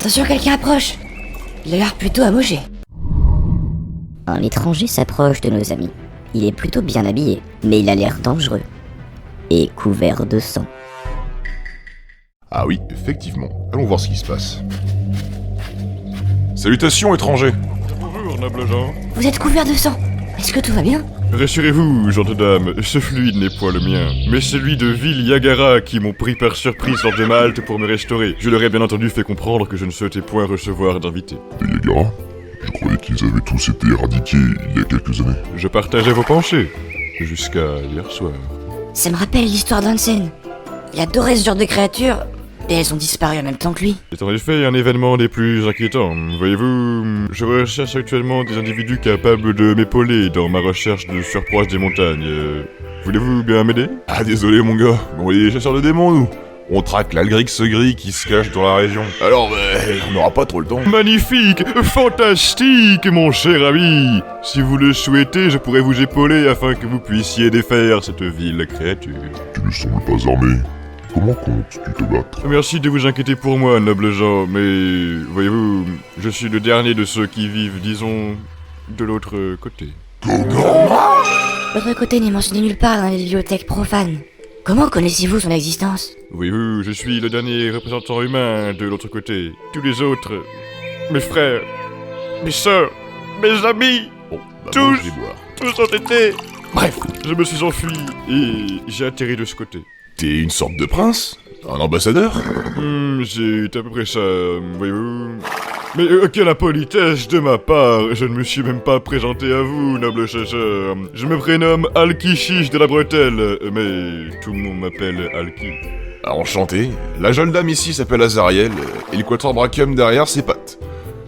Attention, quelqu'un approche. Il a l'air plutôt amoché. Un étranger s'approche de nos amis. Il est plutôt bien habillé, mais il a l'air dangereux. Et couvert de sang. Ah oui, effectivement. Allons voir ce qui se passe. Salutations, étrangers. Bonjour, nobles gens. Vous êtes couvert de sang. Est-ce que tout va bien? Rassurez-vous, gentes dames, ce fluide n'est point le mien, mais celui de Vil Yagara qui m'ont pris par surprise lors de ma halte pour me restaurer. Je leur ai bien entendu fait comprendre que je ne souhaitais point recevoir d'invités. Des Yagara? Je croyais qu'ils avaient tous été éradiqués il y a quelques années. Je partageais vos pensées, jusqu'à hier soir. Ça me rappelle l'histoire d'Hansen. Il adorait ce genre de créatures, et elles ont disparu en même temps que lui. C'est en effet un événement des plus inquiétants. Voyez-vous, je recherche actuellement des individus capables de m'épauler dans ma recherche de surproies des montagnes. Voulez-vous bien m'aider? Ah désolé mon gars, on est des chasseurs de démons nous. On traque l'Algrix gris qui se cache dans la région. Alors on n'aura pas trop le temps. Magnifique, fantastique, mon cher ami. Si vous le souhaitez, je pourrais vous épauler afin que vous puissiez défaire cette vile créature. Tu ne sembles pas armé. Comment comptes-tu te battre? Merci de vous inquiéter pour moi, nobles gens, mais voyez-vous, je suis le dernier de ceux qui vivent, disons, de l'autre côté. L'autre côté n'est mentionné nulle part dans les bibliothèques profanes. Comment connaissez-vous son existence? Voyez-vous, je suis le dernier représentant humain de l'autre côté. Tous les autres, mes frères, mes sœurs, mes amis, Bon, Tous. moi, je vais boire. tous ont été... Bref, je me suis enfui et j'ai atterri de ce côté. T'es une sorte de prince? Un ambassadeur? C'est à peu près ça, voyez-vous. Mais quelle impolitesse de ma part, je ne me suis même pas présenté à vous, noble chasseur. Je me prénomme Alki-Chiche de la Bretelle, mais tout le monde m'appelle Alki. Ah, enchanté. La jeune dame ici s'appelle Azariel, et le quatuor Brachium derrière ses pattes.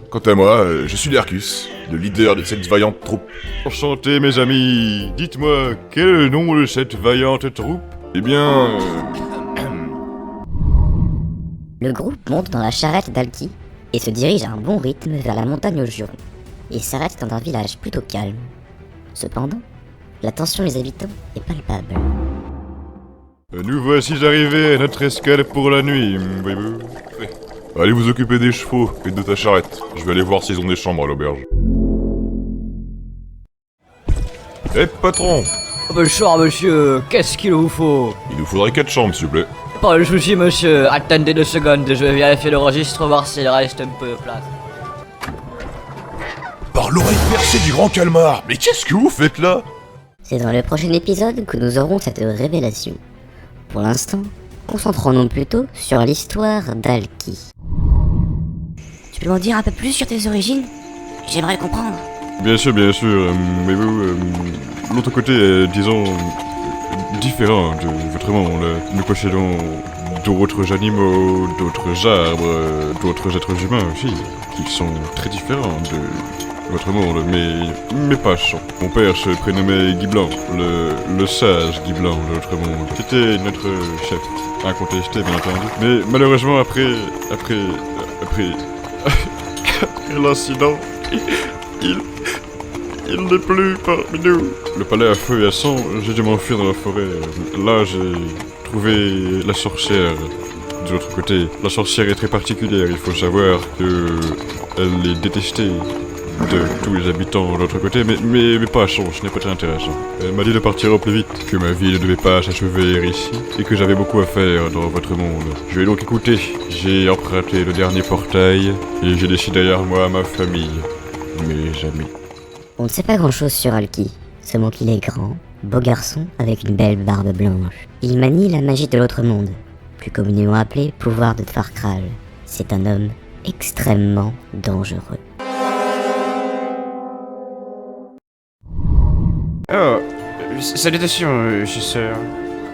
Quant à moi, je suis Lercus, le leader de cette vaillante troupe. Enchanté, mes amis. Dites-moi, quel est le nom de cette vaillante troupe? Eh bien... Le groupe monte dans la charrette d'Alki et se dirige à un bon rythme vers la montagne aux jurons, et s'arrête dans un village plutôt calme. Cependant, la tension des habitants est palpable. Nous voici arrivés à notre escale pour la nuit, voyez-vous. Allez vous occuper des chevaux et de ta charrette. Je vais aller voir s'ils ont des chambres à l'auberge. Eh patron! Bonsoir monsieur, qu'est-ce qu'il vous faut? Il nous faudrait 4 chambres s'il vous plaît. Pas de soucis monsieur, attendez 2 secondes, je vais vérifier le registre, voir s'il reste un peu de place. Par l'oreille percée du grand calmar! Mais qu'est-ce que vous faites là? C'est dans le prochain épisode que nous aurons cette révélation. Pour l'instant, concentrons-nous plutôt sur l'histoire d'Alki. Tu peux m'en dire un peu plus sur tes origines? J'aimerais comprendre. Bien sûr, mais vous, l'autre côté est, disons, différent de votre monde. Nous possédons d'autres animaux, d'autres arbres, d'autres êtres humains aussi, qui sont très différents de votre monde, mais pas sont. Mon père se prénommait Guy Blanc, le sage Guy Blanc de notre monde. C'était notre chef, incontesté bien entendu. Mais malheureusement après l'incident, il n'est plus parmi nous. Le palais à feu et à sang, j'ai dû m'enfuir dans la forêt. Là, j'ai trouvé la sorcière de l'autre côté. La sorcière est très particulière, il faut savoir que elle est détestée de tous les habitants de l'autre côté, mais pas à son, ce n'est pas très intéressant. Elle m'a dit de partir au plus vite, que ma vie ne devait pas s'achever ici, et que j'avais beaucoup à faire dans votre monde. Je vais donc écouter. J'ai emprunté le dernier portail, et j'ai laissé derrière moi ma famille, mes amis. On ne sait pas grand-chose sur Alki, seulement qu'il est grand, beau garçon avec une belle barbe blanche. Il manie la magie de l'autre monde, plus communément appelé pouvoir de Tfarkral. C'est un homme extrêmement dangereux. Oh, salutations, chasseur.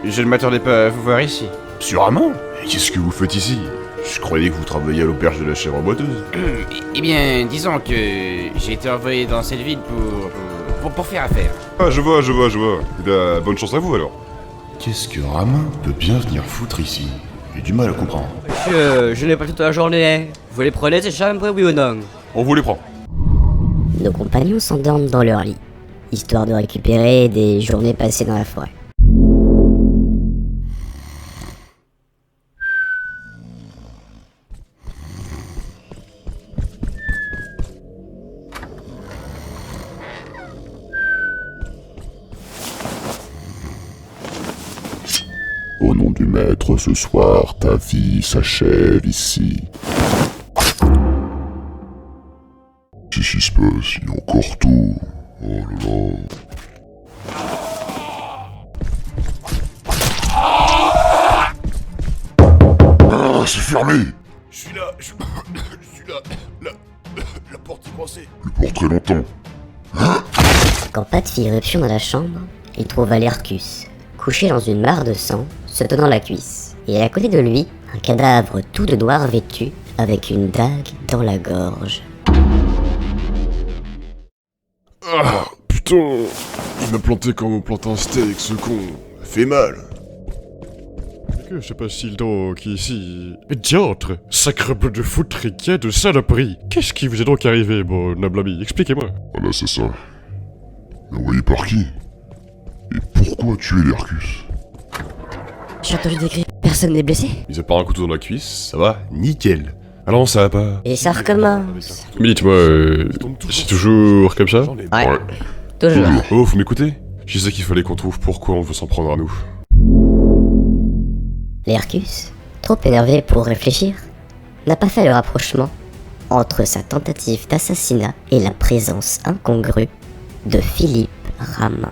Je ne m'attendais pas à vous voir ici. Sûrement. Et qu'est-ce que vous faites ici? Je croyais que vous travailliez à l'auberge de la chèvre boiteuse. Eh bien, disons que j'ai été envoyé dans cette ville pour faire affaire. Ah, je vois. Eh bien, bonne chance à vous alors. Qu'est-ce que Ramin peut bien venir foutre ici? J'ai du mal à comprendre. Monsieur, je n'ai pas toute la journée, hein. Vous les prenez ces chambres, oui ou non? On vous les prend. Nos compagnons s'endorment dans leur lit, histoire de récupérer des journées passées dans la forêt. maître, ce soir, ta vie s'achève ici. Qu'est-ce qui se passe? Il est encore tôt. Oh là là. Ah, c'est fermé! Je suis là, je suis là. La porte est coincée. Plus pour très longtemps. Quand Pat fit irruption dans la chambre, il trouva Lercus, couché dans une mare de sang, se tenant la cuisse. Et à côté de lui, un cadavre tout de noir vêtu, avec une dague dans la gorge. Ah, putain. Il m'a planté comme on plante un steak, ce con. Ça fait mal. Que se passe-t-il donc ici? Mais diantre! Sacrebleu de foutriquet de saloperie! Qu'est-ce qui vous est donc arrivé, mon noble ami? Expliquez-moi. Un assassin. Mais envoyé par qui? Et pourquoi tuer Lercus? J'ai entendu des cris. Personne n'est blessé? Mis à part un couteau dans la cuisse, ça va nickel. Alors ça va pas. Et ça recommence. Mais dites-moi, c'est toujours comme ça? Ouais. Ouais. Toujours. Oh, vous m'écoutez? Je disais qu'il fallait qu'on trouve pourquoi on veut s'en prendre à nous. Lercus, trop énervé pour réfléchir, n'a pas fait le rapprochement entre sa tentative d'assassinat et la présence incongrue de Philippe Ramin.